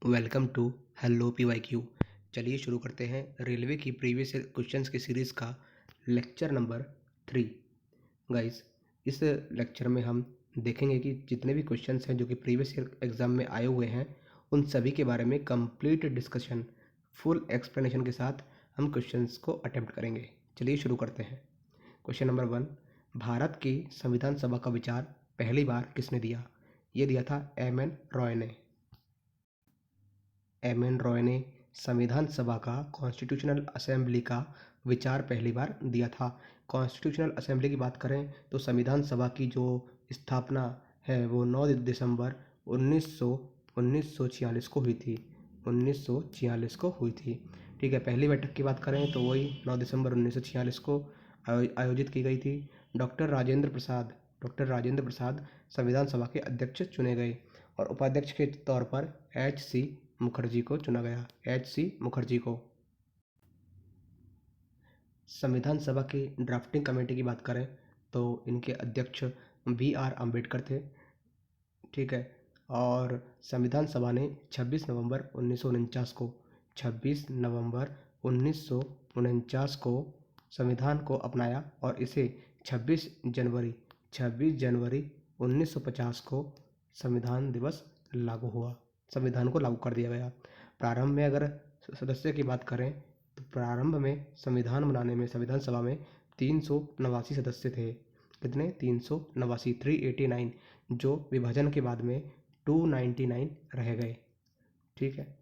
Welcome to hello PYQ। चलिए शुरू करते हैं रेलवे की प्रीवियस ईयर क्वेश्चंस की सीरीज़ का लेक्चर नंबर 3। गाइस, इस लेक्चर में हम देखेंगे कि जितने भी क्वेश्चंस हैं जो कि प्रीवियस ईयर एग्ज़ाम में आए हुए हैं उन सभी के बारे में कंप्लीट डिस्कशन, फुल एक्सप्लेनेशन के साथ हम क्वेश्चंस को अटेम्प्ट करेंगे। चलिए शुरू करते हैं। क्वेश्चन नंबर 1, भारत की संविधान सभा का विचार पहली बार किसने दिया? ये दिया था एम.एन. रॉय ने। एम.एन. रॉय ने संविधान सभा का कॉन्स्टिट्यूशनल असेंबली का विचार पहली बार दिया था। कॉन्स्टिट्यूशनल असेंबली की बात करें तो संविधान सभा की जो स्थापना है वो 9 दिसंबर 1946 को हुई थी। 1946 को हुई थी। ठीक है, पहली बैठक की बात करें तो वही 9 दिसंबर 1946 को आयोजित की गई थी। डॉक्टर राजेंद्र प्रसाद संविधान सभा के अध्यक्ष चुने गए और उपाध्यक्ष के तौर पर H.C. मुखर्जी को चुना गया। H.C. मुखर्जी को। संविधान सभा की ड्राफ्टिंग कमेटी की बात करें तो इनके अध्यक्ष B.R. अम्बेडकर थे। ठीक है, और संविधान सभा ने 26 नवंबर 1949 को संविधान को अपनाया और इसे 26 जनवरी 1950 को संविधान दिवस संविधान को लागू कर दिया गया। प्रारंभ में अगर सदस्य की बात करें तो प्रारंभ में संविधान सभा में 389 सदस्य थे। कितने? 389, 389, जो विभाजन के बाद में 299 रह गए। ठीक है,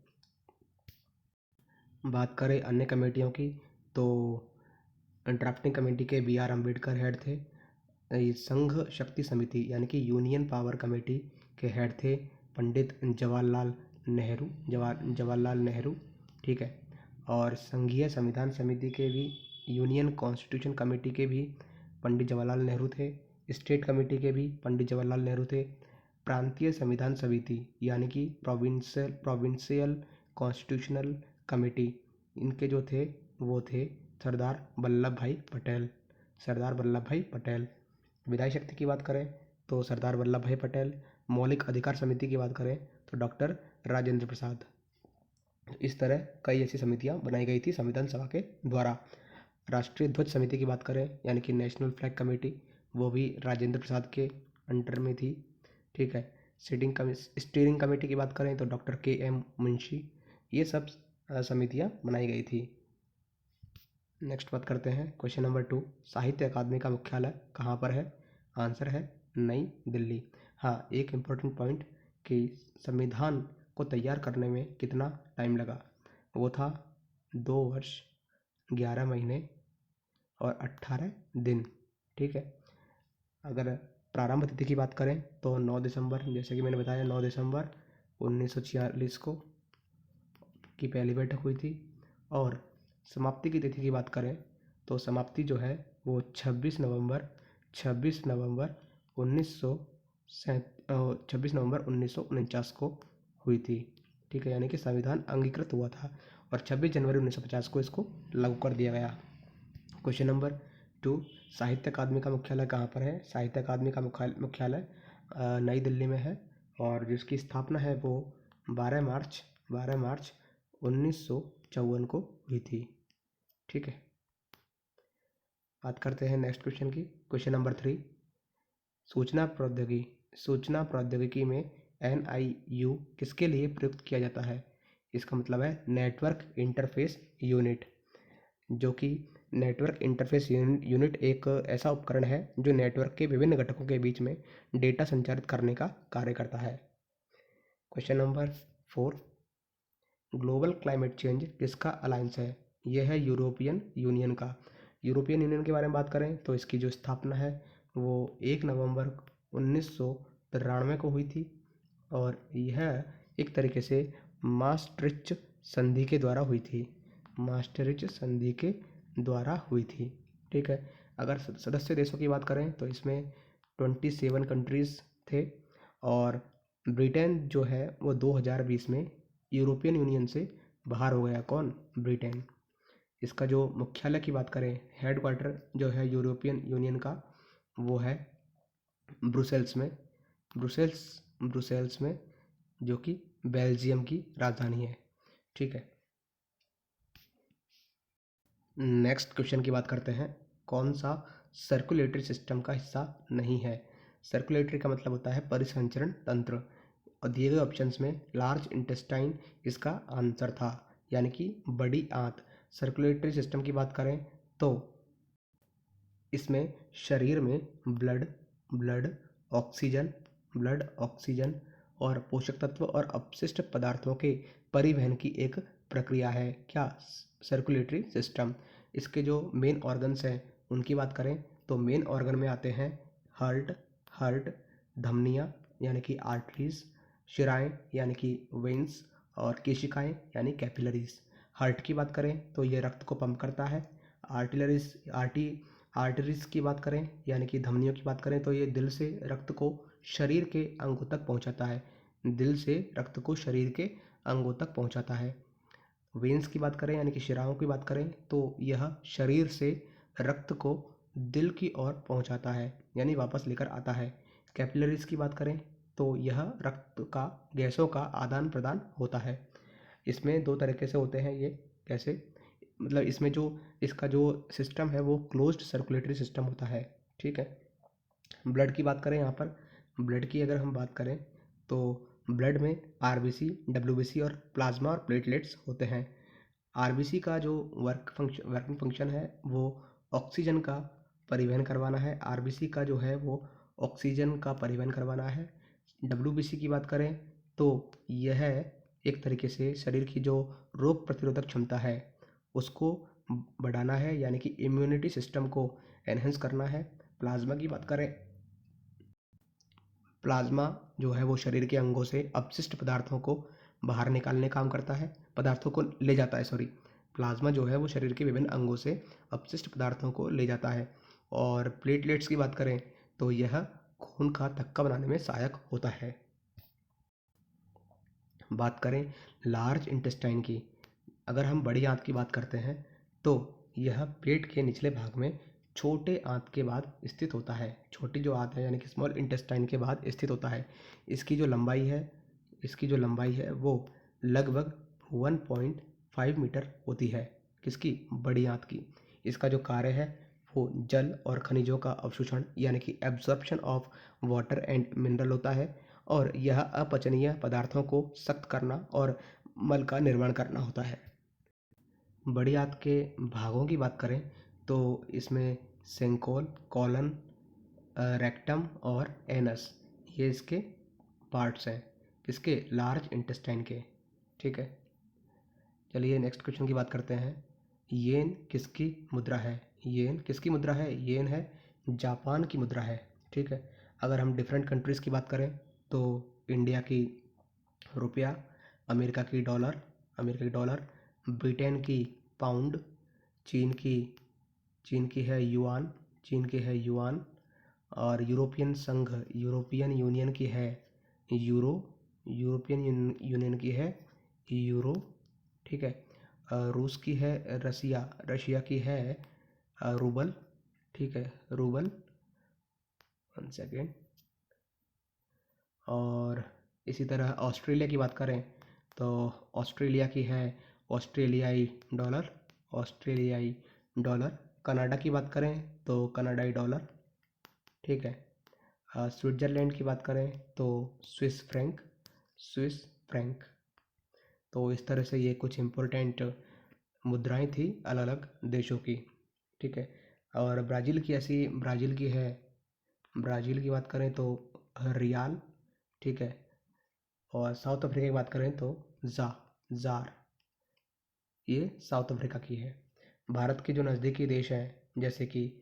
बात करें अन्य कमेटियों की तो ड्राफ्टिंग कमेटी के B.R. अम्बेडकर हेड थे। संघ शक्ति समिति यानी कि यूनियन पावर कमेटी के हेड थे पंडित जवाहरलाल नेहरू। ठीक है, और संघीय संविधान समिति के भी, यूनियन कॉन्स्टिट्यूशन कमेटी के भी पंडित जवाहरलाल नेहरू थे। स्टेट कमेटी के भी पंडित जवाहरलाल नेहरू थे। प्रांतीय संविधान समिति यानी कि प्रोविंशियल कॉन्स्टिट्यूशनल कमेटी, इनके जो थे वो थे सरदार वल्लभ भाई पटेल। विधायी शक्ति की बात करें तो सरदार वल्लभ भाई पटेल। मौलिक अधिकार समिति की बात करें तो डॉक्टर राजेंद्र प्रसाद। इस तरह कई ऐसी समितियां बनाई गई थी संविधान सभा के द्वारा। राष्ट्रीय ध्वज समिति की बात करें यानी कि नेशनल फ्लैग कमेटी, वो भी राजेंद्र प्रसाद के अंडर में थी। ठीक है, स्टीयरिंग कमेटी की बात करें तो डॉक्टर K.M. मुंशी। ये सब समितियां बनाई गई थी। नेक्स्ट बात करते हैं क्वेश्चन नंबर 2, साहित्य अकादमी का मुख्यालय कहाँ पर है? आंसर है नई दिल्ली। हाँ, एक इम्पोर्टेंट पॉइंट कि संविधान को तैयार करने में कितना टाइम लगा, वो था 2 वर्ष 11 महीने और 18 दिन। ठीक है, अगर प्रारंभ तिथि की बात करें तो 9 दिसंबर, जैसे कि मैंने बताया 9 दिसंबर 1946 को की पहली बैठक हुई थी। और समाप्ति की तिथि की बात करें तो समाप्ति जो है वो 26 नवंबर 1949 को हुई थी। ठीक है, यानी कि संविधान अंगीकृत हुआ था और 26 जनवरी 1950 को इसको लागू कर दिया गया। क्वेश्चन नंबर 2, साहित्य अकादमी का मुख्यालय कहाँ पर है? साहित्य अकादमी का मुख्यालय नई दिल्ली में है और जिसकी स्थापना है वो 12 मार्च 1954 को हुई थी। ठीक है, बात करते हैं नेक्स्ट क्वेश्चन की। क्वेश्चन नंबर 3, सूचना प्रौद्योगिकी में NIU किसके लिए प्रयुक्त किया जाता है? इसका मतलब है नेटवर्क इंटरफेस यूनिट, जो कि नेटवर्क इंटरफेस यूनिट एक ऐसा उपकरण है जो नेटवर्क के विभिन्न घटकों के बीच में डेटा संचारित करने का कार्य करता है। Question number 4, global climate change किसका अलायंस है? यह है यूरोपियन यूनियन का। यूरोपियन यूनियन के बारे में बात करें तो इसकी जो स्थापना है वो 1 नवंबर 1993 को हुई थी और यह एक तरीके से maastricht संधि के द्वारा हुई थी। maastricht संधि के द्वारा हुई थी। ठीक है, अगर सदस्य देशों की बात करें तो इसमें 27 कंट्रीज़ थे और ब्रिटेन जो है वो 2020 में यूरोपियन यूनियन से बाहर हो गया। कौन? ब्रिटेन। इसका जो मुख्यालय की बात करें, हेडक्वार्टर जो है यूरोपियन यूनियन का वो है ब्रुसेल्स में, जो कि बेल्जियम की राजधानी है। ठीक है, नेक्स्ट क्वेश्चन की बात करते हैं। कौन सा सर्कुलेटरी सिस्टम का हिस्सा नहीं है? सर्कुलेटरी का मतलब होता है परिसंचरण तंत्र, और दिए गए ऑप्शंस में लार्ज इंटेस्टाइन इसका आंसर था, यानी कि बड़ी आंत। सर्कुलेटरी सिस्टम की बात करें तो इसमें शरीर में blood blood oxygen blood oxygen और पोषक तत्व और अपशिष्ट पदार्थों के परिवहन की एक प्रक्रिया है। क्या? Circulatory system. इसके जो मेन ऑर्गन्स हैं उनकी बात करें तो मेन ऑर्गन में आते हैं हार्ट हार्ट धमनियाँ यानी कि आर्टरीज, शिराएँ यानी कि वेन्स, और केशिकाएँ यानी कैपिलरीज। हार्ट की बात करें तो ये रक्त को पंप करता है। आर्टरीज की बात करें यानी कि धमनियों की बात करें तो ये दिल से रक्त को शरीर के अंगों तक पहुंचाता है। दिल से रक्त को शरीर के अंगों तक पहुंचाता है। वेन्स की बात करें यानी कि शिराओं की बात करें तो यह शरीर से रक्त को दिल की ओर पहुंचाता है, यानी वापस लेकर आता है। कैपिलरीज की बात करें तो यह रक्त का गैसों का आदान प्रदान होता है। इसमें दो तरीके से होते हैं ये। कैसे? मतलब इसमें जो इसका जो सिस्टम है वो क्लोज्ड सर्कुलेटरी सिस्टम होता है। ठीक है, ब्लड की बात करें यहाँ पर, ब्लड की अगर हम बात करें तो ब्लड में आरबीसी, डब्ल्यूबीसी और प्लाज्मा और प्लेटलेट्स होते हैं। आरबीसी का जो वर्किंग फंक्शन है वो ऑक्सीजन का परिवहन करवाना है। आरबीसी का जो है वो ऑक्सीजन का परिवहन करवाना है। डब्ल्यूबीसी की बात करें तो यह एक तरीके से शरीर की जो रोग प्रतिरोधक क्षमता है उसको बढ़ाना है, यानी कि इम्यूनिटी सिस्टम को एनहेंस करना है। प्लाज्मा की बात करें, प्लाज्मा जो है वो शरीर के अंगों से अपशिष्ट पदार्थों को बाहर निकालने काम करता है, पदार्थों को ले जाता है, सॉरी। प्लाज्मा जो है वो शरीर के विभिन्न अंगों से अपशिष्ट पदार्थों को ले जाता है। और प्लेटलेट्स की बात करें तो यह खून का थक्का बनाने में सहायक होता है। बात करें लार्ज इंटेस्टाइन की, अगर हम बड़ी आंत की बात करते हैं तो यह पेट के निचले भाग में छोटे आंत के बाद स्थित होता है। छोटी जो आंत है यानी कि स्मॉल इंटेस्टाइन के बाद स्थित होता है। इसकी जो लंबाई है इसकी जो लंबाई है वो लगभग 1.5 मीटर होती है। किसकी? बड़ी आंत की। इसका जो कार्य है वो जल और खनिजों का अवशोषण यानी कि absorption of water and mineral होता है, और यह अपचनीय पदार्थों को सख्त करना और मल का निर्माण करना होता है। बड़ी आंत के भागों की बात करें तो इसमें सेंकोल, कॉलन, रेक्टम और एनस, ये इसके पार्ट्स हैं। किसके? लार्ज इंटेस्टाइन के। ठीक है, चलिए नेक्स्ट क्वेश्चन की बात करते हैं। येन किसकी मुद्रा है? येन किसकी मुद्रा है? येन है जापान की मुद्रा है। ठीक है, अगर हम डिफरेंट कंट्रीज़ की बात करें तो इंडिया की रुपया, अमेरिका की डॉलर, ब्रिटेन की पाउंड, चीन की चीन की है युआन चीन की है युआन, और यूरोपियन यूनियन की है यूरो यूनियन की है यूरो। ठीक है, रूस की है रशिया की है रूबल। ठीक है, रूबल। 1 सेकेंड। और इसी तरह ऑस्ट्रेलिया की बात करें तो ऑस्ट्रेलिया की है ऑस्ट्रेलियाई डॉलर। कनाडा की बात करें तो कनाडाई डॉलर। ठीक है, स्विट्ज़रलैंड की बात करें तो स्विस फ्रैंक। तो इस तरह से ये कुछ इम्पोर्टेंट मुद्राएं थी अलग अलग देशों की। ठीक है, और ब्राज़ील की बात करें तो रियाल। ठीक है, और साउथ अफ्रीका की बात करें तो ज़ार, ये साउथ अफ्रीका की है। भारत के जो नज़दीकी देश हैं जैसे कि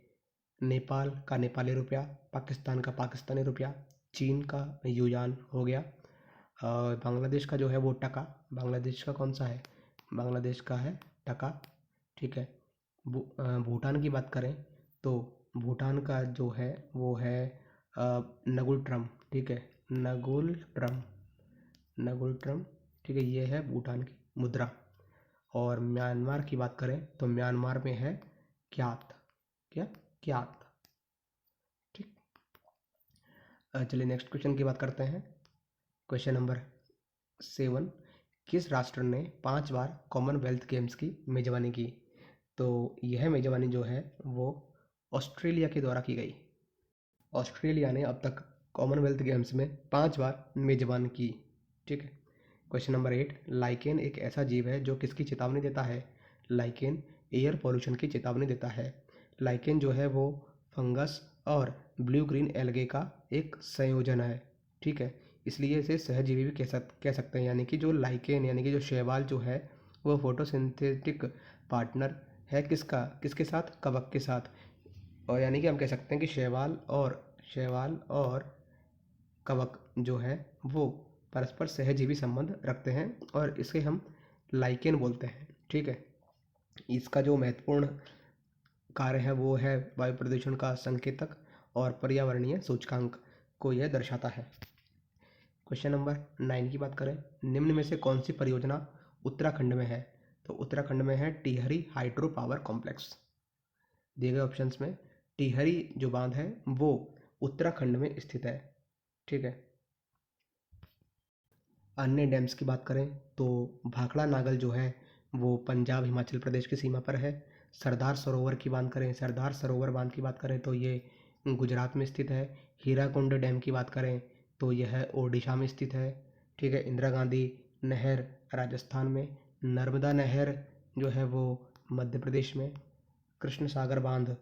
नेपाल का नेपाली रुपया, पाकिस्तान का पाकिस्तानी रुपया, चीन का युआन हो गया, और बांग्लादेश का जो है वो टका। बांग्लादेश का कौन सा है? बांग्लादेश का है टका। ठीक है, भूटान की बात करें तो भूटान का जो है वो है नगुल ट्रम। ठीक है, नगुल ट्रम। ठीक है, ये है भूटान की मुद्रा। और म्यांमार की बात करें तो म्यांमार में है क्यात। क्या? क्यात। ठीक, चलिए नेक्स्ट क्वेश्चन की बात करते हैं। क्वेश्चन नंबर 7 किस राष्ट्र ने 5 बार कॉमनवेल्थ गेम्स की मेजबानी की? तो यह मेजबानी जो है वो ऑस्ट्रेलिया के द्वारा की गई। ऑस्ट्रेलिया ने अब तक कॉमनवेल्थ गेम्स में 5 बार मेजबान की। ठीक है। क्वेश्चन नंबर 8, लाइकेन एक ऐसा जीव है जो किसकी चेतावनी देता है? लाइकेन एयर पॉल्यूशन की चेतावनी देता है। लाइकेन जो है वो फंगस और ब्लू ग्रीन एल्गे का एक संयोजन है। ठीक है, इसलिए इसे सहजीवी भी कह सकते हैं। यानी कि जो लाइकेन यानी कि जो शैवाल जो है वो फोटोसिंथेटिक पार्टनर है किसका, किसके साथ? कवक के साथ। और यानी कि हम कह सकते हैं कि शैवाल और कवक जो है वो परस्पर सहजीवी संबंध रखते हैं और इसे हम लाइकेन बोलते हैं। ठीक है, इसका जो महत्वपूर्ण कार्य है वो है वायु प्रदूषण का संकेतक और पर्यावरणीय सूचकांक को यह दर्शाता है। क्वेश्चन नंबर 9 की बात करें, निम्न में से कौन सी परियोजना उत्तराखंड में है? तो उत्तराखंड में है टिहरी हाइड्रो पावर कॉम्प्लेक्स। दिए गए ऑप्शंस में टिहरी जो बांध है वो उत्तराखंड में स्थित है। ठीक है। अन्य डैम्स की बात करें तो भाखड़ा नागल जो है वो पंजाब हिमाचल प्रदेश की सीमा पर है। सरदार सरोवर की बात करें, सरदार सरोवर बांध की बात करें तो ये गुजरात में स्थित है। हीराकुंड डैम की बात करें तो यह ओडिशा में स्थित है। ठीक है। इंदिरा गांधी नहर राजस्थान में, नर्मदा नहर जो है वो मध्य प्रदेश में, कृष्ण सागर बांध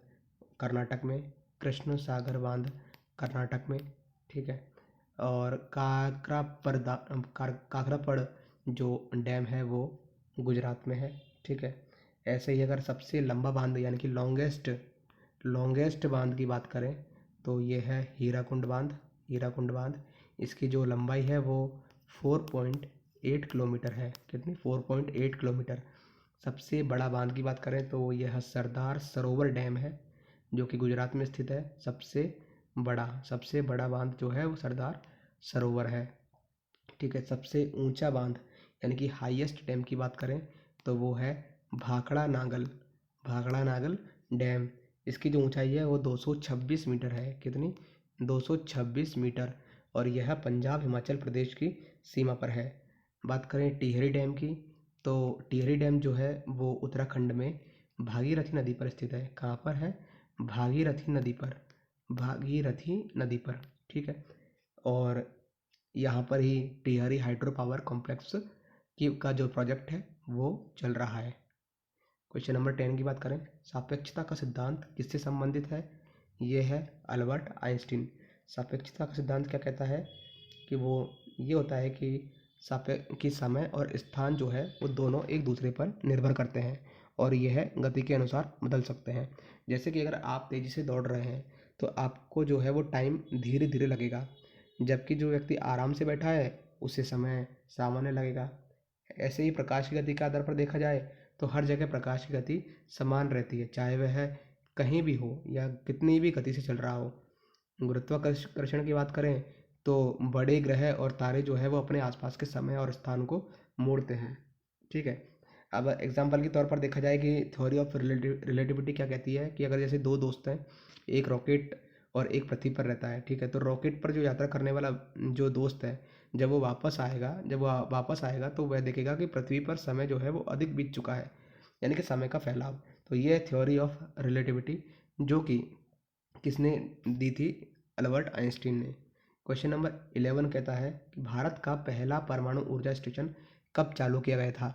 कर्नाटक में, कृष्ण सागर बांध कर्नाटक में। ठीक है। और काकरापड़ जो डैम है वो गुजरात में है। ठीक है। ऐसे ही अगर सबसे लंबा बांध यानी कि लॉन्गेस्ट बांध की बात करें तो ये है हीराकुंड बांध। इसकी जो लंबाई है वो 4.8 किलोमीटर है। कितनी? 4.8 किलोमीटर। सबसे बड़ा बांध की बात करें तो यह सरदार सरोवर डैम है जो कि गुजरात में स्थित है। सबसे बड़ा बांध जो है वो सरदार सरोवर है। ठीक है। सबसे ऊंचा बांध यानी कि हाईएस्ट डैम की बात करें तो वो है भाखड़ा नागल डैम। इसकी जो ऊंचाई है वो 226 मीटर है। कितनी? 226 मीटर। और यह पंजाब हिमाचल प्रदेश की सीमा पर है। बात करें टिहरी डैम की तो टिहरी डैम जो है वो उत्तराखंड में भागीरथी नदी पर स्थित है। कहाँ पर है? भागीरथी नदी पर। ठीक है। और यहाँ पर ही टिहरी हाइड्रो पावर कॉम्प्लेक्स का जो प्रोजेक्ट है वो चल रहा है। क्वेश्चन नंबर 10 की बात करें, सापेक्षता का सिद्धांत किससे संबंधित है? ये है अल्बर्ट आइंस्टीन। सापेक्षता का सिद्धांत क्या कहता है कि वो ये होता है कि समय और स्थान जो है वो दोनों एक दूसरे पर निर्भर करते हैं और यह गति के अनुसार बदल सकते हैं। जैसे कि अगर आप तेज़ी से दौड़ रहे हैं तो आपको जो है वो टाइम धीरे धीरे लगेगा, जबकि जो व्यक्ति आराम से बैठा है उसे समय सामान्य लगेगा। ऐसे ही प्रकाश की गति के आधार पर देखा जाए तो हर जगह प्रकाश की गति समान रहती है, चाहे वह कहीं भी हो या कितनी भी गति से चल रहा हो। गुरुत्वाकर्षण की बात करें तो बड़े ग्रह और तारे जो है वो अपने आसपास के समय और स्थान को मोड़ते हैं। ठीक है। अब एग्जाम्पल के तौर पर देखा जाए कि थ्योरी ऑफ रिलेटिविटी क्या कहती है कि अगर जैसे दो दोस्त हैं, एक रॉकेट और एक पृथ्वी पर रहता है। ठीक है। तो रॉकेट पर जो यात्रा करने वाला जो दोस्त है जब वो वापस आएगा तो वह देखेगा कि पृथ्वी पर समय जो है वो अधिक बीत चुका है, यानी कि समय का फैलाव। तो ये है थ्योरी ऑफ रिलेटिविटी जो कि किसने दी थी? अल्बर्ट आइंस्टीन ने। क्वेश्चन नंबर 11 कहता है कि भारत का पहला परमाणु ऊर्जा स्टेशन कब चालू किया गया था?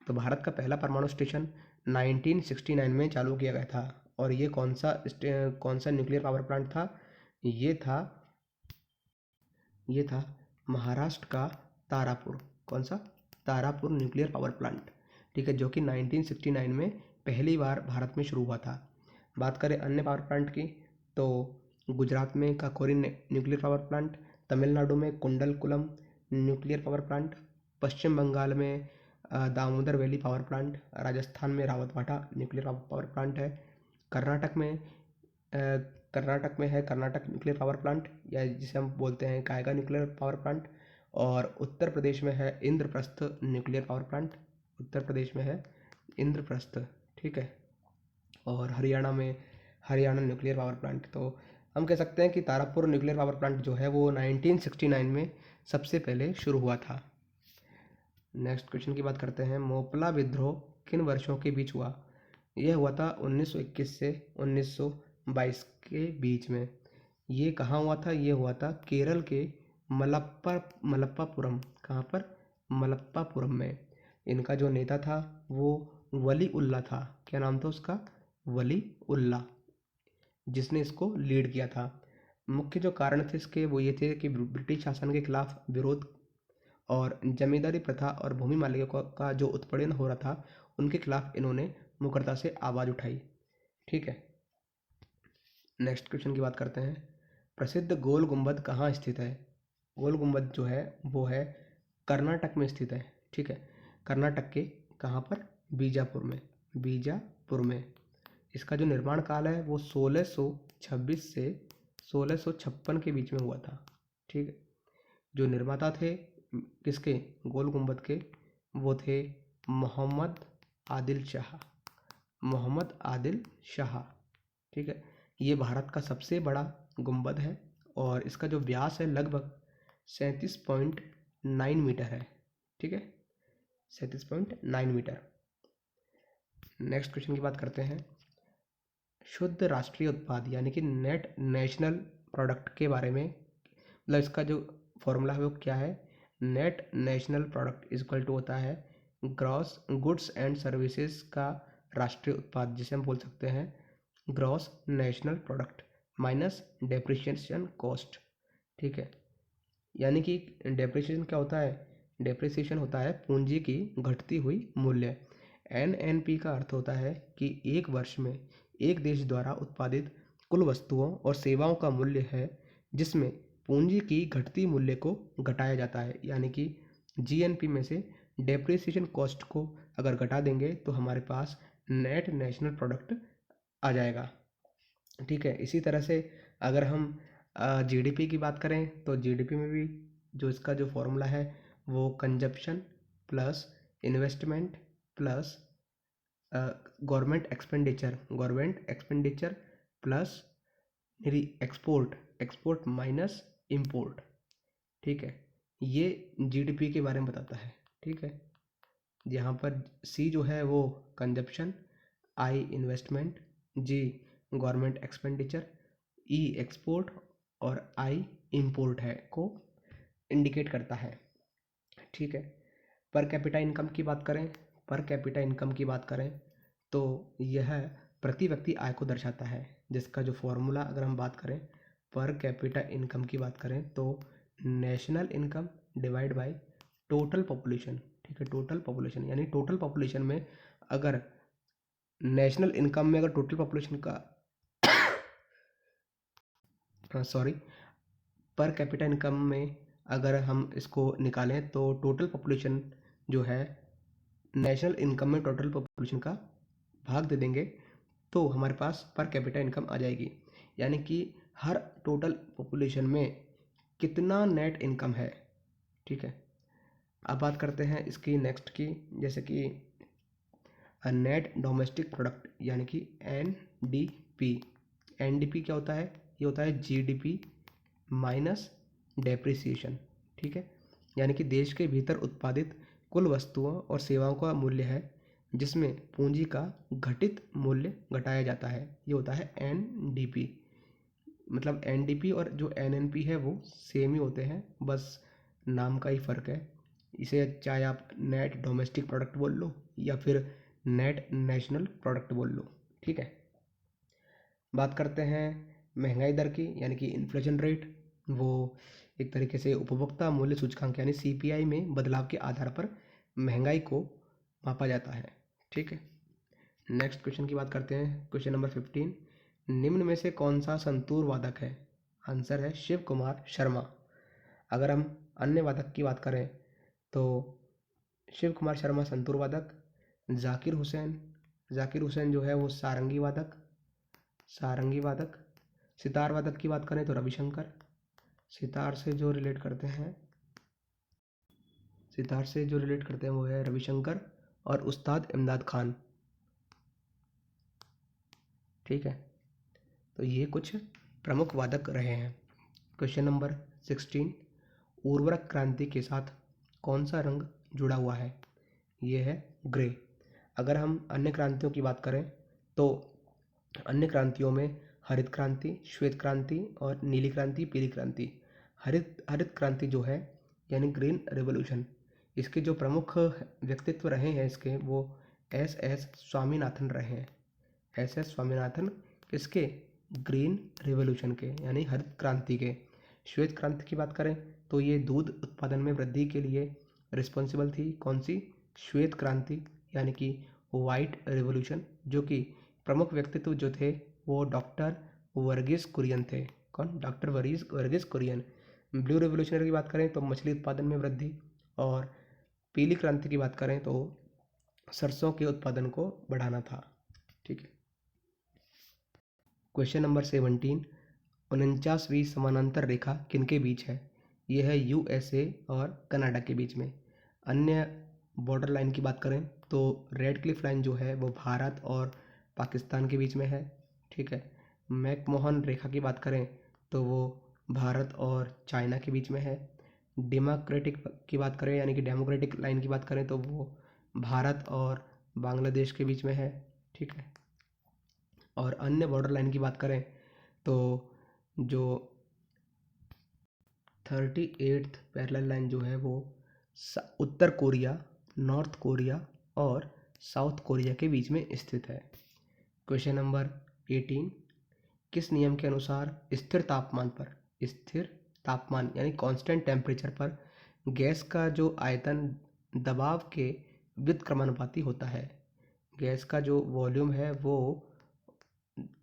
तो भारत का पहला परमाणु स्टेशन 1969 में चालू किया गया था। और ये कौन सा न्यूक्लियर पावर प्लांट था? ये था ये था महाराष्ट्र का तारापुर। कौन सा? Tarapur nuclear power plant. ठीक है, जो कि 1969 में पहली बार भारत में शुरू हुआ था। बात करें अन्य पावर प्लांट की तो गुजरात में Kakori nuclear power plant, Tamil Nadu में कुंडलकुलम न्यूक्लियर पावर प्लांट, पश्चिम बंगाल में Damodar valley power plant, Rajasthan में रावतभाटा न्यूक्लियर पावर प्लांट है, कर्नाटक में है कर्नाटक न्यूक्लियर पावर प्लांट या जिसे हम बोलते हैं कायगा न्यूक्लियर पावर प्लांट, और उत्तर प्रदेश में है Indraprastha nuclear power plant. Uttar Pradesh में है इंद्रप्रस्थ। ठीक है। और हरियाणा न्यूक्लियर पावर प्लांट। तो हम कह सकते हैं कि तारापुर न्यूक्लियर पावर प्लांट जो है वो 1969 में सबसे पहले शुरू हुआ था। नेक्स्ट क्वेश्चन की बात करते हैं, मोपला विद्रोह किन वर्षों के बीच हुआ? यह हुआ था 1921 से 1922 के बीच में। ये कहाँ हुआ था? ये हुआ था केरल के मलप्पापुरम। कहाँ पर? मलप्पापुरम में। इनका जो नेता था वो वली उल्ला था। क्या नाम था उसका? वली उल्ला, जिसने इसको लीड किया था। मुख्य जो कारण थे इसके वो ये थे कि ब्रिटिश शासन के खिलाफ विरोध और जमींदारी प्रथा और भूमि मालिकों का जो उत्पीड़न हो रहा था उनके खिलाफ इन्होंने मुखरता से आवाज़ उठाई। ठीक है, नेक्स्ट क्वेश्चन की बात करते हैं, प्रसिद्ध गोल गुंबद कहाँ स्थित है? गोल गुंबद जो है वो है कर्नाटक में स्थित है। ठीक है, कर्नाटक के कहाँ पर? बीजापुर में। बीजापुर में। इसका जो निर्माण काल है वो 1626 से 1656 के बीच में हुआ था। ठीक है, जो निर्माता थे किसके? गोल गुंबद के, वो थे मोहम्मद आदिल शाह। मोहम्मद आदिल शाह। ठीक है, ये भारत का सबसे बड़ा गुंबद है और इसका जो व्यास है लगभग 37.9 मीटर है। ठीक है, 37.9 मीटर। नेक्स्ट क्वेश्चन की बात करते हैं, शुद्ध राष्ट्रीय उत्पाद यानी कि नेट नेशनल प्रोडक्ट के बारे में, मतलब इसका जो फॉर्मूला है वो क्या है? Net national product equal to होता है ग्रॉस गुड्स एंड सर्विसेज का राष्ट्रीय उत्पाद, जिसे हम बोल सकते हैं gross national product minus depreciation cost. ठीक है, यानी कि डेप्रिसिएशन क्या होता है? डेप्रिसिएशन होता है पूंजी की घटती हुई मूल्य। एनएनपी का अर्थ होता है कि एक वर्ष में एक देश द्वारा उत्पादित कुल वस्तुओं और सेवाओं का मूल्य है जिसमें पूंजी की घटती मूल्य को घटाया जाता है। यानी कि जीएनपी में से डेप्रिसिएशन कॉस्ट को अगर घटा देंगे तो हमारे पास नेट नेशनल प्रोडक्ट आ जाएगा। ठीक है, इसी तरह से अगर हम जीडीपी की बात करें तो जीडीपी में भी जो इसका जो फॉर्मूला है वो consumption plus investment plus government expenditure plus export export minus import. ठीक है, ये जीडीपी के बारे में बताता है। ठीक है, यहाँ पर सी जो है वो consumption, I investment, G government expenditure, E export और आई इंपोर्ट है को इंडिकेट करता है। ठीक है, पर कैपिटा इनकम की बात करें, पर कैपिटा इनकम की बात करें तो यह प्रति व्यक्ति आय को दर्शाता है, जिसका जो फॉर्मूला अगर हम बात करें पर कैपिटा इनकम की बात करें तो national income divide by total population. ठीक है, टोटल पॉपुलेशन यानी टोटल पॉपुलेशन में अगर नेशनल इनकम में अगर टोटल पॉपुलेशन का सॉरी पर कैपिटा इनकम में अगर हम इसको निकालें तो टोटल पॉपुलेशन जो है नेशनल इनकम में टोटल पॉपुलेशन का भाग दे देंगे तो हमारे पास पर कैपिटा इनकम आ जाएगी। यानी कि हर टोटल पॉपुलेशन में कितना नेट इनकम है। ठीक है, अब बात करते हैं इसकी नेक्स्ट की, जैसे कि नेट डोमेस्टिक प्रोडक्ट यानी कि एनडीपी। एनडीपी क्या होता है? ये होता है जीडीपी माइनस डेप्रिसिएशन। ठीक है, यानी कि देश के भीतर उत्पादित कुल वस्तुओं और सेवाओं का मूल्य है जिसमें पूंजी का घटित मूल्य घटाया जाता है, ये होता है एनडीपी। मतलब एनडीपी और जो एनएनपी है वो सेम ही होते हैं, बस नाम का ही फ़र्क है। इसे चाहे आप नेट डोमेस्टिक प्रोडक्ट बोल लो या फिर नेट नेशनल प्रोडक्ट बोल लो। ठीक है, बात करते हैं महंगाई दर की यानी कि इन्फ्लेशन रेट। वो एक तरीके से उपभोक्ता मूल्य सूचकांक यानी सीपीआई में बदलाव के आधार पर महंगाई को मापा जाता है। ठीक है, नेक्स्ट क्वेश्चन की बात करते हैं, क्वेश्चन नंबर 15, निम्न में से कौन सा संतूर वादक है? आंसर है शिव कुमार शर्मा। अगर हम अन्य वादक की बात करें तो शिव कुमार शर्मा संतूर वादक, जाकिर हुसैन जो है वो सारंगी वादक, सितार वादक की बात करें तो रविशंकर, सितार से जो रिलेट करते हैं वो है रविशंकर और उस्ताद इमदाद खान। ठीक है, तो ये कुछ प्रमुख वादक रहे हैं। क्वेश्चन नंबर 16, उर्वरक क्रांति के साथ कौन सा रंग जुड़ा हुआ है, ये है ग्रे। अगर हम अन्य क्रांतियों की बात करें तो अन्य क्रांतियों में हरित क्रांति, श्वेत क्रांति और नीली क्रांति, पीली क्रांति। हरित क्रांति जो है यानी ग्रीन रेवोल्यूशन, इसके जो प्रमुख व्यक्तित्व रहे हैं इसके, वो एस स्वामीनाथन रहे हैं। एस स्वामीनाथन किसके? ग्रीन रेवोल्यूशन के यानी हरित क्रांति के। श्वेत क्रांति की बात करें तो ये दूध उत्पादन में वृद्धि के लिए रिस्पॉन्सिबल थी। कौन सी? श्वेत क्रांति यानी कि वाइट रेवोल्यूशन, जो कि प्रमुख व्यक्तित्व जो थे वो डॉक्टर वर्गीस कुरियन थे। कौन? Doctor Verghese Kurien. Blue revolution की बात करें तो मछली उत्पादन में वृद्धि, और पीली क्रांति की बात करें तो सरसों के उत्पादन को बढ़ाना था। ठीक है। क्वेश्चन नंबर 17, 49वीं समानांतर रेखा किनके बीच है? ये है यूएसए और कनाडा के बीच में। अन्य बॉर्डर लाइन की बात करें तो रेड क्लिफ लाइन जो है वो भारत और पाकिस्तान के बीच में है। ठीक है। मैकमोहन रेखा की बात करें तो वो भारत और चाइना के बीच में है। डेमोक्रेटिक की बात करें यानी कि डेमोक्रेटिक लाइन की बात करें तो वो भारत और बांग्लादेश के बीच में है। ठीक है। और अन्य बॉर्डर लाइन की बात करें तो जो 38th पैरेलल लाइन जो है वो उत्तर कोरिया, नॉर्थ कोरिया और साउथ कोरिया के बीच में स्थित है। क्वेश्चन नंबर 18, किस नियम के अनुसार स्थिर तापमान यानी कांस्टेंट टेम्परेचर पर गैस का जो आयतन दबाव के व्युत्क्रमानुपाती होता है? गैस का जो वॉल्यूम है वो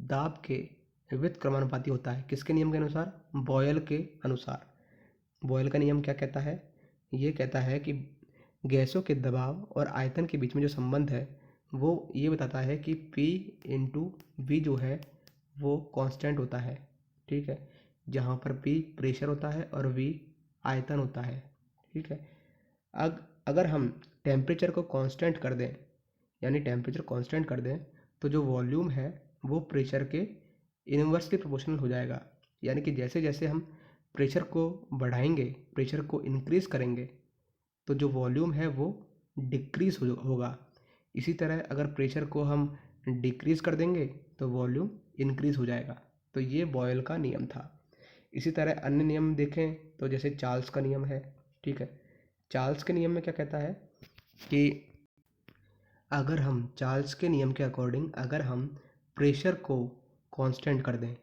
दाब के व्युत्क्रमानुपाती होता है। किसके नियम के अनुसार? बॉयल के अनुसार। बॉयल का नियम क्या कहता है? ये कहता है कि गैसों के दबाव और आयतन के बीच में जो संबंध है वो ये बताता है कि P इंटू वी जो है वो कांस्टेंट होता है। ठीक है। जहाँ पर P प्रेशर होता है और V आयतन होता है। ठीक है। अगर हम टेम्परेचर को कांस्टेंट कर दें यानी टेम्परेचर कांस्टेंट कर दें तो जो वॉल्यूम है वो प्रेशर के इनवर्सली प्रोपोर्शनल हो जाएगा। यानी कि जैसे जैसे हम प्रेशर को बढ़ाएंगे, प्रेशर को इंक्रीज़ करेंगे तो जो वॉल्यूम है वो डिक्रीज़ होगा। इसी तरह अगर प्रेशर को हम डिक्रीज़ कर देंगे तो वॉल्यूम इंक्रीज़ हो जाएगा। तो ये बॉयल का नियम था। इसी तरह अन्य नियम देखें तो जैसे चार्ल्स का नियम है। ठीक है। चार्ल्स के नियम में क्या कहता है कि अगर हम चार्ल्स के नियम के अकॉर्डिंग अगर हम प्रेशर को कांस्टेंट कर दें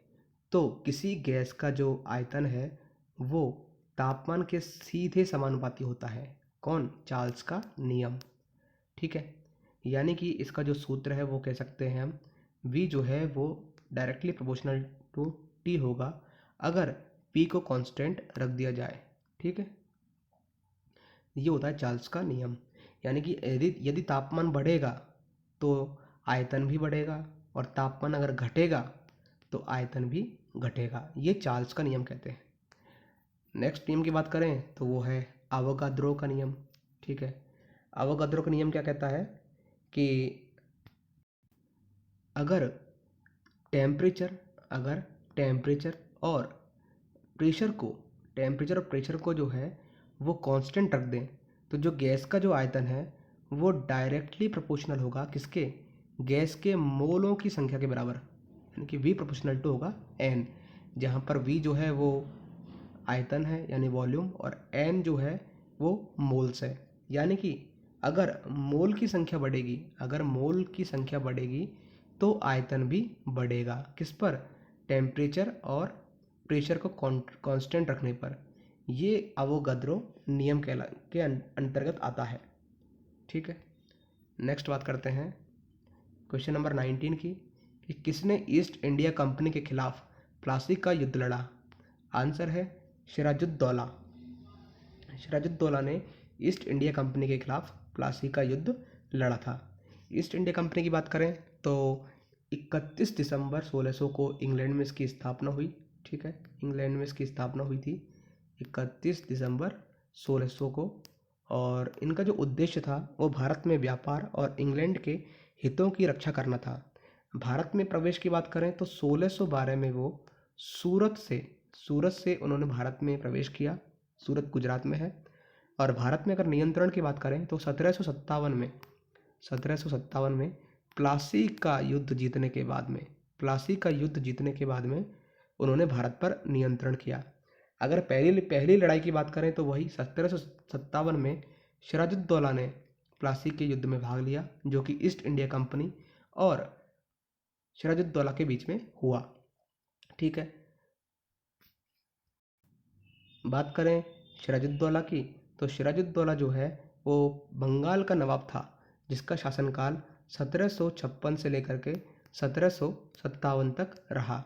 तो किसी गैस का जो आयतन है वो तापमान के सीधे समानुपाती होता है। कौन? चार्ल्स का नियम। ठीक है। यानी कि इसका जो सूत्र है वो कह सकते हैं हम V जो है वो डायरेक्टली प्रोपोर्शनल टू T होगा अगर P को कांस्टेंट रख दिया जाए। ठीक है। ये होता है चार्ल्स का नियम। यानी कि यदि तापमान बढ़ेगा तो आयतन भी बढ़ेगा और तापमान अगर घटेगा तो आयतन भी घटेगा। ये चार्ल्स का नियम कहते हैं। नेक्स्ट नियम की बात करें तो वो है अवोगाद्रो का नियम। ठीक है। अवोगाद्रो का नियम क्या कहता है कि अगर टेम्परेचर और प्रेशर को जो है वो कांस्टेंट रख दें तो जो गैस का जो आयतन है वो डायरेक्टली प्रोपोर्शनल होगा किसके? गैस के मोलों की संख्या के बराबर, यानी कि V प्रोपोर्शनल टू होगा N, जहाँ पर V जो है वो आयतन है यानी वॉल्यूम और N जो है वो मोल्स है। यानी कि अगर मोल की संख्या बढ़ेगी तो आयतन भी बढ़ेगा। किस पर? टेम्परेचर और प्रेशर को कांस्टेंट रखने पर। ये अवोगाद्रो नियम के अंतर्गत आता है। ठीक है। नेक्स्ट बात करते हैं क्वेश्चन नंबर 19 की कि किसने ईस्ट इंडिया कंपनी के खिलाफ प्लासी का युद्ध लड़ा? आंसर है सिराजुद्दौला। सिराजुद्दौला ने ईस्ट इंडिया कंपनी के खिलाफ प्लासी का युद्ध लड़ा था। ईस्ट इंडिया कंपनी की बात करें तो 31 दिसंबर 1600 को इंग्लैंड में इसकी स्थापना हुई। ठीक है। इंग्लैंड में इसकी स्थापना हुई थी 31 दिसंबर 1600 को, और इनका जो उद्देश्य था वो भारत में व्यापार और इंग्लैंड के हितों की रक्षा करना था। भारत में प्रवेश की बात करें तो 1612 में वो सूरत से उन्होंने भारत में प्रवेश किया। सूरत गुजरात में है। और भारत में अगर नियंत्रण की बात करें तो 1757 में प्लासी का युद्ध जीतने के बाद में उन्होंने भारत पर नियंत्रण किया। अगर पहली पहली लड़ाई की बात करें तो वही 1757 में सिराजुद्दौला ने प्लासी के युद्ध में भाग लिया, जो कि ईस्ट इंडिया कंपनी और सिराजुद्दौला के बीच में हुआ। ठीक है, बात करें सिराजुद्दौला की, तो सिराजुद्दौला जो है वो बंगाल का नवाब था, जिसका शासनकाल 1756 से लेकर के 1757 तक रहा।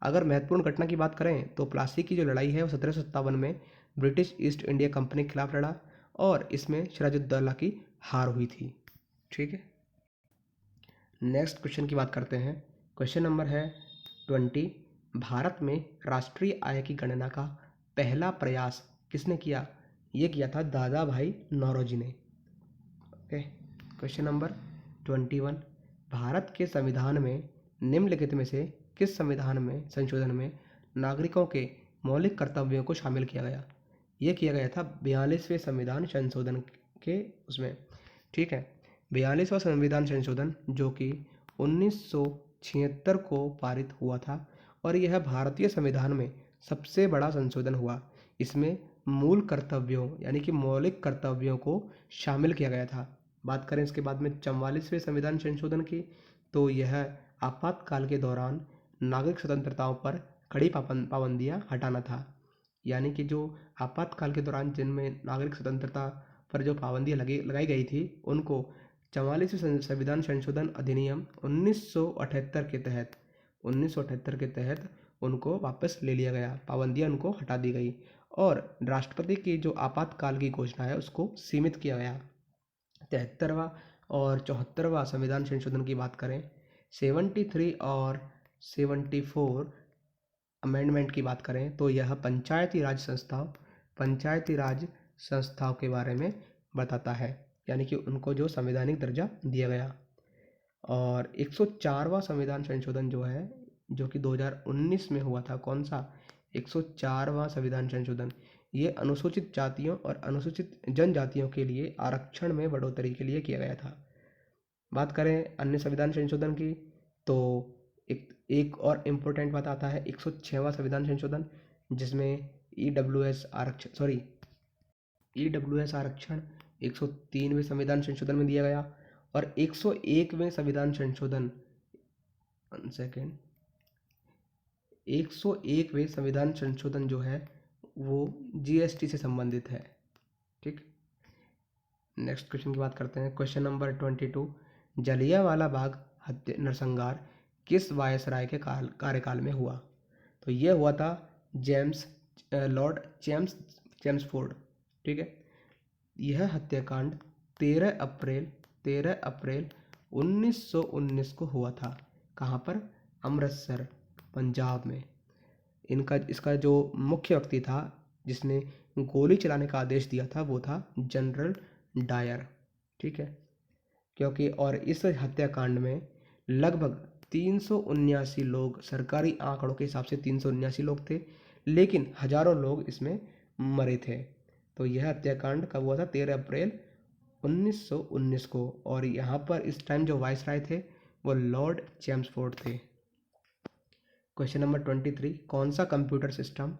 अगर महत्वपूर्ण घटना की बात करें तो प्लासी की जो लड़ाई है वो 1757 में ब्रिटिश ईस्ट इंडिया कंपनी के खिलाफ लड़ा और इसमें सिराजुद्दौला की हार हुई थी। ठीक है, नेक्स्ट क्वेश्चन की बात करते हैं। क्वेश्चन नंबर है 20। भारत में राष्ट्रीय आय की गणना का पहला प्रयास किसने किया? ये किया था दादा भाई नौरोजी ने। Okay, question number 21। भारत के संविधान में निम्नलिखित में से किस संशोधन में नागरिकों के मौलिक कर्तव्यों को शामिल किया गया? ये किया गया था 42वें संविधान संशोधन के उसमें। ठीक है, 42वां संविधान संशोधन जो कि 1976 को पारित हुआ था और यह भारतीय संविधान में सबसे बड़ा संशोधन हुआ। इसमें मूल कर्तव्यों यानी कि मौलिक कर्तव्यों को शामिल किया गया था। बात करें इसके बाद में 44वें संविधान संशोधन की, तो यह आपातकाल के दौरान नागरिक स्वतंत्रताओं पर कड़ी पाबंदियां हटाना था। यानी कि जो आपातकाल के दौरान जिनमें नागरिक स्वतंत्रता पर जो पाबंदियां लगाई गई थी, उनको 44वें संविधान संशोधन अधिनियम 1978 के तहत उनको वापस ले लिया गया, पाबंदियां उनको हटा दी गई और राष्ट्रपति की जो आपातकाल की घोषणा है उसको सीमित किया गया। 73वां और 74वां संविधान संशोधन की बात करें, 73 और 74 अमेंडमेंट की बात करें तो यह पंचायती राज संस्थाओं के बारे में बताता है, यानी कि उनको जो संवैधानिक दर्जा दिया गया। और 104वां संविधान संशोधन जो है, जो कि 2019 में हुआ था, कौन सा? 104वां संविधान संशोधन, ये अनुसूचित जातियों और अनुसूचित जनजातियों के लिए आरक्षण में बढ़ोतरी के लिए किया गया था। बात करें अन्य संविधान संशोधन की, तो एक और इम्पोर्टेंट बात आता है 106वां संविधान संशोधन, जिसमें ईडब्ल्यूएस आरक्षण 103वें संविधान संशोधन में दिया गया और 101वें संविधान संशोधन 101वें संविधान संशोधन जो है वो जीएसटी से संबंधित है। ठीक, नेक्स्ट क्वेश्चन की बात करते हैं। Question number 22। जलियांवाला बाग हत्या नरसंहार किस वायसराय के कार्यकाल में हुआ? तो ये हुआ था लॉर्ड जेम्स फोर्ड। ठीक है, यह हत्याकांड 13 अप्रैल 1919 को हुआ था। कहाँ पर? अमृतसर, पंजाब में। इसका जो मुख्य व्यक्ति था जिसने गोली चलाने का आदेश दिया था वो था जनरल डायर। ठीक है, क्योंकि और इस हत्याकांड में लगभग 379 लोग, सरकारी आंकड़ों के हिसाब से 379 लोग थे, लेकिन हजारों लोग इसमें मरे थे। तो यह हत्याकांड कब हुआ था? 13 अप्रैल 1919 को। और यहाँ पर इस टाइम जो वाइसराय थे वो लॉर्ड चैम्सफोर्ड थे। Question number 23। कौन सा कंप्यूटर सिस्टम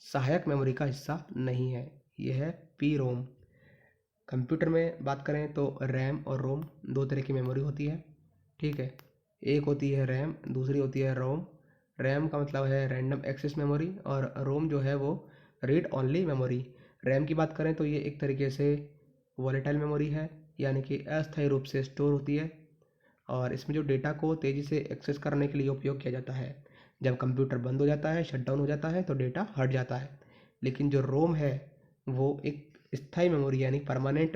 सहायक मेमोरी का हिस्सा नहीं है? यह है पी रोम। कंप्यूटर में बात करें तो रैम और रोम दो तरह की मेमोरी होती है। ठीक है, एक होती है रैम, दूसरी होती है रोम। रैम का मतलब है रैंडम एक्सेस मेमोरी और रोम जो है वो रीड ओनली मेमोरी। रैम की बात करें तो ये एक तरीके से वॉलेटाइल मेमोरी है, यानी कि अस्थायी रूप से स्टोर होती है और इसमें जो डेटा को तेज़ी से एक्सेस करने के लिए उपयोग किया जाता है। जब कंप्यूटर बंद हो जाता है, शट डाउन हो जाता है, तो डेटा हट जाता है। लेकिन जो रोम है वो एक स्थायी मेमोरी यानी परमानेंट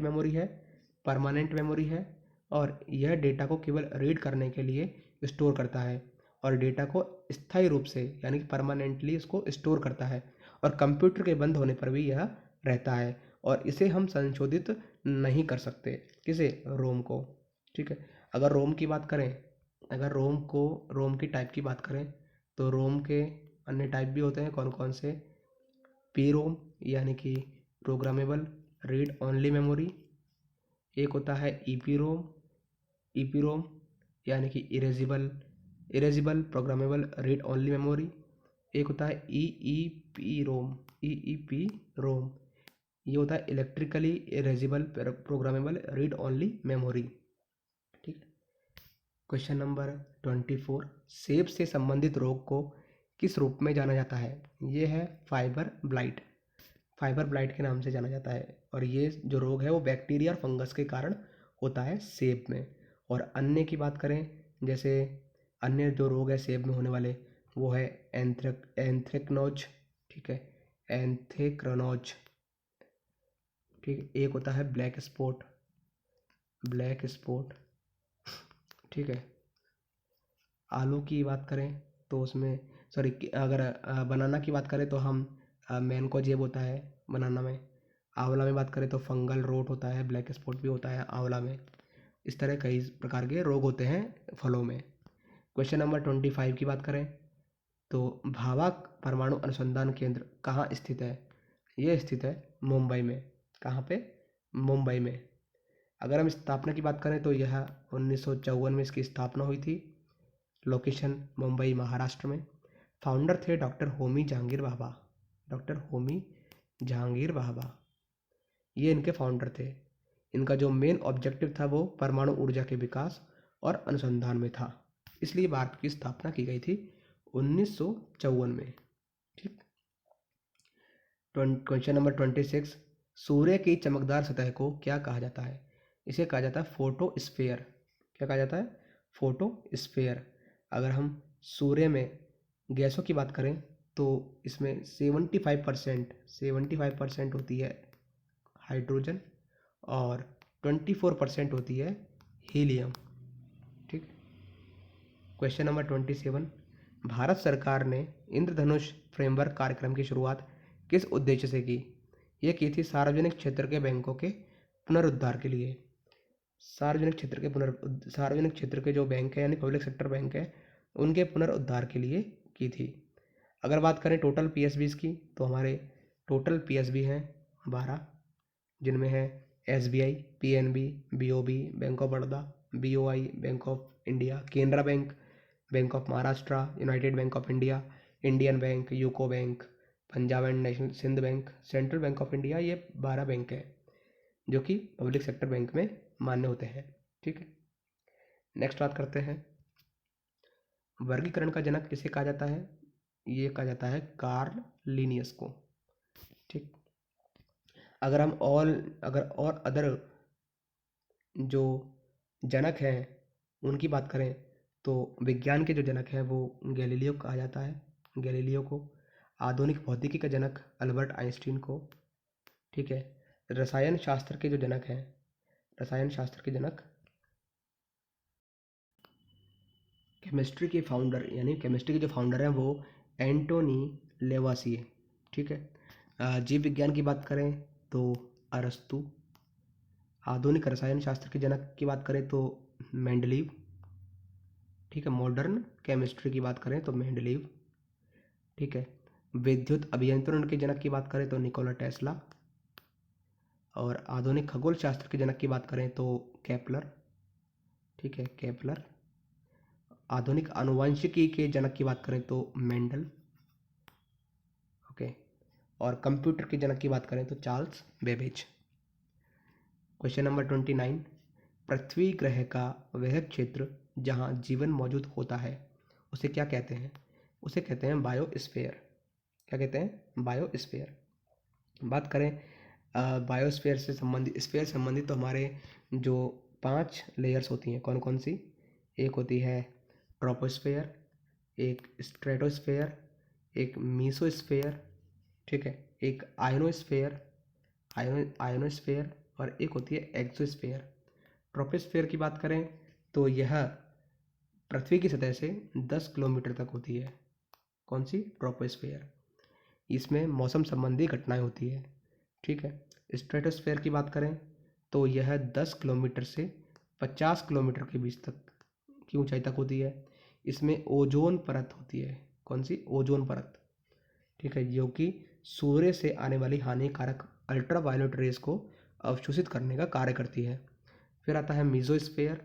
मेमोरी है और यह डेटा को केवल रीड करने के लिए स्टोर करता है और डेटा को स्थायी रूप से यानी कि परमानेंटली इसको स्टोर करता है और कंप्यूटर के बंद होने पर भी यह रहता है और इसे हम संशोधित नहीं कर सकते। किसे? रोम को। ठीक है, अगर रोम की बात करें, अगर रोम की टाइप की बात करें तो रोम के अन्य टाइप भी होते हैं। कौन कौन से? पी रोम यानी कि प्रोग्रामेबल, रीड ओनली मेमोरी, एक होता है ईपीरोम यानी कि erasable programmable read only memory, एक होता है ईईपी रोम, ये होता है electrically erasable programmable read only memory. ठीक। क्वेश्चन नंबर 24, सेब से संबंधित रोग को किस रूप में जाना जाता है? ये है फाइबर ब्लाइट के नाम से जाना जाता है, और ये जो रोग है वो बैक्टीरिया और फंगस के कारण होता है सेब में। और अन्य की बात करें, जैसे अन्य जो रोग है सेब में होने वाले, वो है एंथ्रेक्नोज, ठीक है, एंथ्रेक्नोज, ठीक। एक होता है ब्लैक स्पॉट, ठीक है। आलू की बात करें तो उसमें, सॉरी, अगर बनाना की बात करें तो हम मैनकोजेब होता है बनाना में। आंवला में बात करें तो फंगल रोट होता है, ब्लैक स्पॉट भी होता है आंवला में। इस तरह कई प्रकार के रोग होते हैं फलों में। क्वेश्चन नंबर 25 की बात करें तो भाभा परमाणु अनुसंधान केंद्र कहाँ स्थित है? ये स्थित है मुंबई में। कहाँ पे? मुंबई में। अगर हम स्थापना की बात करें तो यह 1954 में इसकी स्थापना हुई थी। लोकेशन मुंबई महाराष्ट्र में। फाउंडर थे डॉक्टर होमी जहांगीर भाभा, ये इनके फाउंडर थे। इनका जो मेन ऑब्जेक्टिव था वो परमाणु ऊर्जा के विकास और अनुसंधान में था, इसलिए भारत की स्थापना की गई थी 1954 में। ठीक। क्वेश्चन नंबर 26, सूर्य की चमकदार सतह को क्या कहा जाता है? इसे कहा जाता है फोटोस्फीयर। क्या कहा जाता है? फोटोस्फीयर। अगर हम सूर्य में गैसों की बात करें तो इसमें 75% होती है हाइड्रोजन और 24% होती है हीलियम। ठीक। क्वेश्चन नंबर 27, भारत सरकार ने इंद्रधनुष फ्रेमवर्क कार्यक्रम की शुरुआत किस उद्देश्य से की? ये की थी सार्वजनिक क्षेत्र के बैंकों के पुनरुद्धार के लिए। सार्वजनिक क्षेत्र के जो बैंक है यानी पब्लिक सेक्टर बैंक है, उनके पुनरुद्धार के लिए की थी। अगर बात करें टोटल पीएसबीज की तो हमारे टोटल पीएसबी हैं 12, जिनमें है SBI, PNB, BOB, bank of Baroda, BOI, bank of India, Canara bank, bank of Maharashtra, united bank of India, Indian bank, UCO bank, Punjab and national Sindh bank, central bank of India. ये 12 bank है जो कि पब्लिक सेक्टर बैंक में मान्य होते हैं। ठीक है। नेक्स्ट बात करते हैं, वर्गीकरण का जनक किसे कहा जाता है? ये कहा जाता है कार्ल लिनियस को। ठीक। अगर हम और अदर जो जनक हैं उनकी बात करें तो विज्ञान के जो जनक हैं वो गैलीलियो कहा जाता है, गैलीलियो को। आधुनिक भौतिकी का जनक अल्बर्ट आइंस्टीन को। ठीक है। रसायन शास्त्र के जो जनक हैं, रसायन शास्त्र के जनक, केमिस्ट्री के फाउंडर यानी केमिस्ट्री के जो फाउंडर हैं वो एंटोनी लेवासिए। ठीक है। जीव विज्ञान की बात करें तो अरस्तु। आधुनिक रसायन शास्त्र के जनक की बात करें तो मेंडलीव। ठीक है। मॉडर्न केमिस्ट्री की बात करें तो मेंडलीव। ठीक है। विद्युत अभियंत्रण के जनक की बात करें तो निकोला टेस्ला। और आधुनिक खगोल शास्त्र के जनक की बात करें तो केपलर। ठीक है, केपलर। आधुनिक आनुवंशिकी के जनक की बात करें तो मेंडल। ओके। और कंप्यूटर के जनक की बात करें तो चार्ल्स बेबेज। क्वेश्चन नंबर 29, पृथ्वी ग्रह का वह क्षेत्र जहाँ जीवन मौजूद होता है उसे क्या कहते हैं? उसे कहते हैं बायोस्फीयर। क्या कहते हैं? बायोस्फीयर। बात करें बायोस्फीयर से संबंधित तो हमारे जो 5 लेयर्स होती हैं, कौन कौन सी? एक होती है ट्रोपोस्फीयर, एक स्ट्रेटोस्फीयर, एक मीसोस्फीयर, ठीक है, एक आयोनोस्फीयर और एक होती है एक्सोस्फीयर। ट्रोपोस्फीयर की बात करें तो यह पृथ्वी की सतह से 10 किलोमीटर तक होती है। कौन सी? ट्रोपोस्फीयर। इसमें मौसम संबंधी घटनाएं होती है। ठीक है। स्ट्रेटोस्फीयर की बात करें तो यह 10 किलोमीटर से 50 किलोमीटर के बीच तक की ऊंचाई तक होती है। इसमें ओजोन परत होती है। कौन सी? ओजोन परत। ठीक है, जो कि सूर्य से आने वाली हानिकारक अल्ट्रावायलेट रेस को अवशोषित करने का कार्य करती है। फिर आता है मीजोस्फीयर।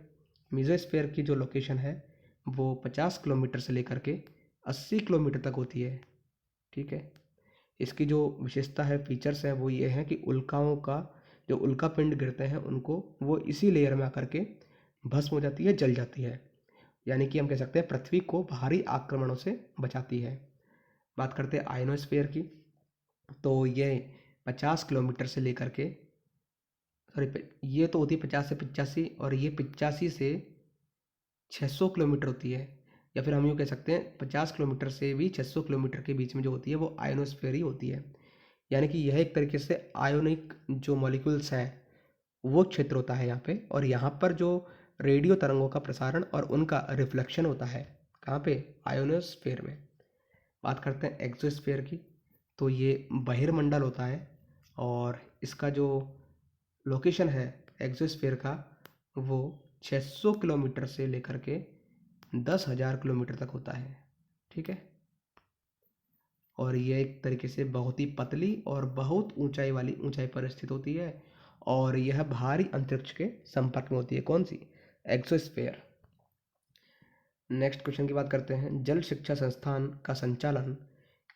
मीजोस्फीयर की जो लोकेशन है वो 50 किलोमीटर से लेकर के 80 किलोमीटर तक होती है। ठीक है, इसकी जो विशेषता है, फीचर्स है, वो ये है कि उल्काओं का जो उल्का पिंड गिरते हैं उनको वो इसी लेयर में आकर के भस्म हो जाती है, जल जाती है। यानी कि हम कह सकते हैं पृथ्वी को बाहरी आक्रमणों से बचाती है। बात करते हैं आयनोस्फीयर की, तो ये 50 किलोमीटर से लेकर के सॉरी ये तो होती है 50 से 85, और ये 85 से 600 किलोमीटर होती है। या फिर हम यूँ कह सकते हैं 50 किलोमीटर से भी 600 किलोमीटर के बीच में जो होती है वो आयोनोस्फीयर ही होती है। यानी कि यह एक तरीके से आयोनिक जो मॉलिक्यूल्स हैं वो क्षेत्र होता है यहाँ पे, और यहाँ पर जो रेडियो तरंगों का प्रसारण और उनका रिफ्लेक्शन होता है, कहाँ पे, आयोनोस्फीयर में। बात करते हैं एक्सोस्फीयर की, तो ये बहिर्मंडल होता है, और इसका जो लोकेशन है एक्सोस्फीयर का वो 600 किलोमीटर से लेकर के 10,000 किलोमीटर तक होता है। ठीक है, और ये एक तरीके से बहुत ही पतली और बहुत ऊंचाई पर स्थित होती है, और यह बाहरी अंतरिक्ष के संपर्क में होती है। कौन सी, एक्सोस्फीयर। नेक्स्ट क्वेश्चन की बात करते हैं, जल शिक्षा संस्थान का संचालन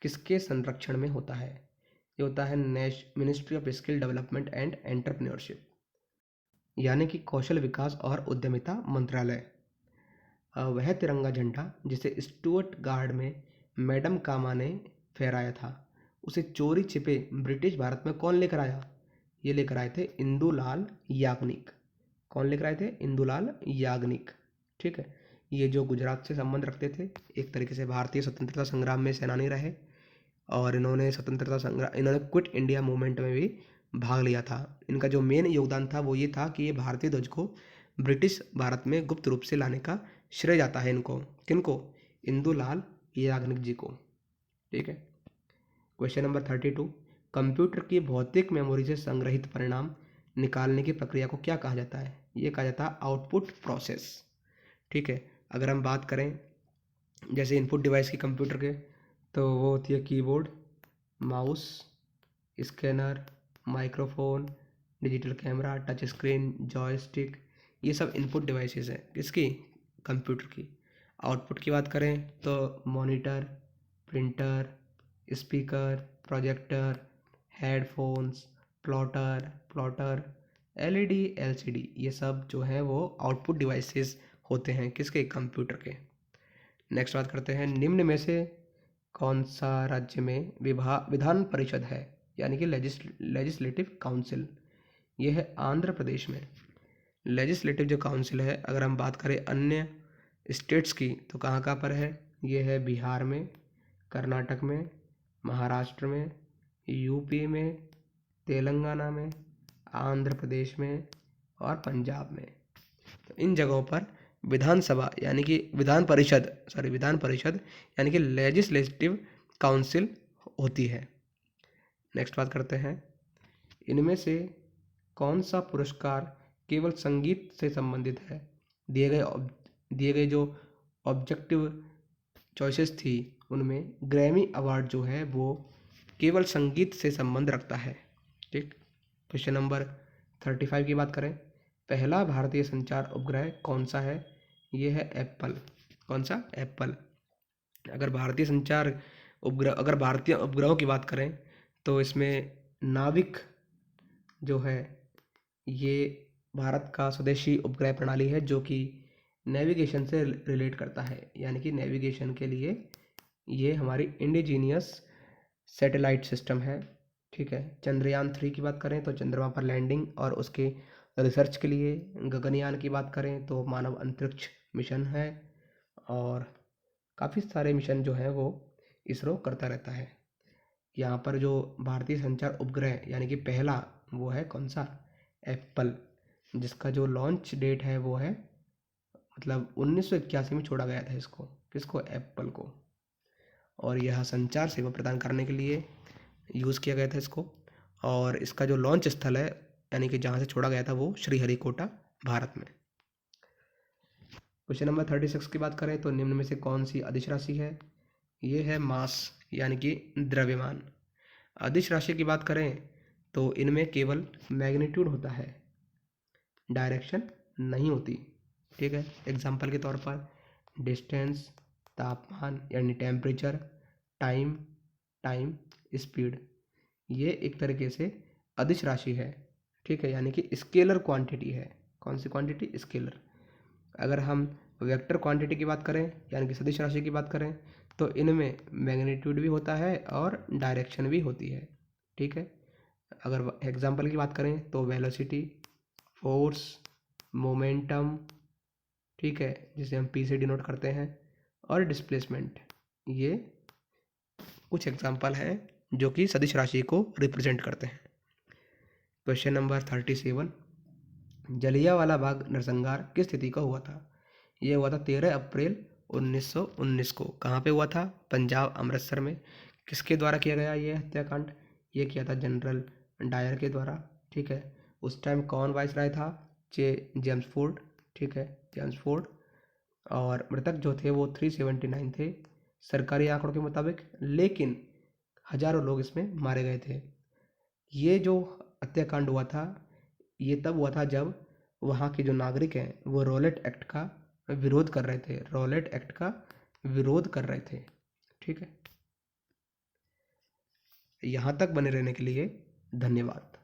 किसके संरक्षण में होता है? ये होता है ministry of skill development and entrepreneurship, यानी कि कौशल विकास और उद्यमिता मंत्रालय। वह तिरंगा झंडा जिसे स्टुअर्ट गार्ड में मैडम कामा ने फहराया था, उसे चोरी छिपे ब्रिटिश भारत में कौन लेकर आया? ये लेकर आए थे इंदुलाल याग्निक। कौन लेकर आए थे? इंदुलाल याग्निक। ठीक है, ये जो गुजरात से संबंध रखते थे, एक तरीके से भारतीय स्वतंत्रता संग्राम में सेनानी रहे, और इन्होंने इन्होंने क्विट इंडिया मूवमेंट में भी भाग लिया था। इनका जो मेन योगदान था वो ये था कि ये भारतीय ध्वज को ब्रिटिश भारत में गुप्त रूप से लाने का श्रेय जाता है इनको। किनको? इंदुलाल याग्निक जी को। ठीक है, क्वेश्चन नंबर 32, कंप्यूटर की भौतिक मेमोरी से संग्रहित परिणाम निकालने की प्रक्रिया को क्या कहा जाता है? ये कहा जाता है आउटपुट प्रोसेस। ठीक है, अगर हम बात करें जैसे इनपुट डिवाइस की कंप्यूटर के, तो वो होती है keyboard, mouse, scanner, microphone, digital camera, touch screen, joystick, ये सब इनपुट डिवाइसेस हैं किसकी? कंप्यूटर की। आउटपुट की बात करें तो monitor, printer, speaker, projector, headphones, plotter, LED, LCD, ये सब जो है वो आउटपुट डिवाइसेस होते हैं किसके? कंप्यूटर के। नेक्स्ट बात करते हैं, निम्न में से कौन सा राज्य में विधान परिषद है, यानी कि लेजिस्लेटिव काउंसिल? ये है आंध्र प्रदेश में। लेजिस्लेटिव जो काउंसिल है, अगर हम बात करें अन्य स्टेट्स की, तो कहाँ कहाँ पर है? ये है बिहार में, कर्नाटक में, महाराष्ट्र में, यूपी में, तेलंगाना में, आंध्र प्रदेश में और पंजाब में। तो इन जगहों पर विधानसभा यानी कि विधान परिषद यानी कि लेजिस्लेटिव काउंसिल होती है। नेक्स्ट बात करते हैं, इनमें से कौन सा पुरस्कार केवल संगीत से संबंधित है? दिए गए जो ऑब्जेक्टिव चॉइसेस थी उनमें ग्रैमी अवार्ड जो है वो केवल संगीत से संबंध रखता है। ठीक, क्वेश्चन नंबर 35 की बात करें, पहला भारतीय संचार उपग्रह कौन सा है? ये है एप्पल। कौन सा? एप्पल। अगर भारतीय उपग्रहों की बात करें तो इसमें नाविक जो है ये भारत का स्वदेशी उपग्रह प्रणाली है जो कि नेविगेशन से रिलेट करता है, यानी कि नेविगेशन के लिए ये हमारी इंडिजीनियस सैटेलाइट सिस्टम है। ठीक है, चंद्रयान 3 की बात करें तो चंद्रमा पर लैंडिंग और उसके रिसर्च के लिए, गगनयान की बात करें तो मानव अंतरिक्ष मिशन है, और काफ़ी सारे मिशन जो है वो इसरो करता रहता है। यहाँ पर जो भारतीय संचार उपग्रह यानी कि पहला वो है कौन सा? एप्पल, जिसका जो लॉन्च डेट है वो है मतलब 1981 में छोड़ा गया था इसको। किसको? एप्पल को। और यह संचार सेवा प्रदान करने के लिए यूज़ किया गया था इसको, और इसका जो लॉन्च स्थल है यानी कि जहाँ से छोड़ा गया था वो श्रीहरिकोटा, भारत में। क्वेश्चन नंबर 36 की बात करें तो निम्न में से कौन सी अदिश राशि है? ये है मास यानी कि द्रव्यमान। अदिश राशि की बात करें तो इनमें केवल मैग्नीट्यूड होता है, डायरेक्शन नहीं होती। ठीक है, एग्जाम्पल के तौर पर डिस्टेंस, तापमान यानी टेम्परेचर, टाइम, स्पीड, ये एक तरीके से अदिश राशि है। ठीक है, यानी कि स्केलर क्वांटिटी है। कौन सी क्वांटिटी? स्केलर। अगर हम वेक्टर क्वांटिटी की बात करें यानी कि सदिश राशि की बात करें तो इनमें मैग्नीट्यूड भी होता है और डायरेक्शन भी होती है। ठीक है, अगर एग्जाम्पल की बात करें तो वेलोसिटी, फोर्स, मोमेंटम, ठीक है, जिसे हम पी से डिनोट करते हैं, और डिस्प्लेसमेंट, ये कुछ एग्जाम्पल हैं जो कि सदिश राशि को रिप्रेजेंट करते हैं। क्वेश्चन नंबर 37, जलियांवाला बाग नरसंहार किस तिथि को हुआ था? ये हुआ था 13 अप्रैल 1919 को। कहाँ पे हुआ था? पंजाब, अमृतसर में। किसके द्वारा किया गया ये हत्याकांड? ये किया था जनरल डायर के द्वारा। ठीक है, उस टाइम कौन वाइसराय था? James Ford. ठीक है, जेम्स फोर्ड। और मृतक जो थे वो 379 थे सरकारी आंकड़ों के मुताबिक, लेकिन हजारों लोग इसमें मारे गए थे। ये जो हत्याकांड हुआ था ये तब हुआ था जब वहाँ के जो नागरिक हैं वो रॉलेट एक्ट का विरोध कर रहे थे, रॉलेट एक्ट का विरोध कर रहे थे। ठीक है, यहाँ तक बने रहने के लिए धन्यवाद।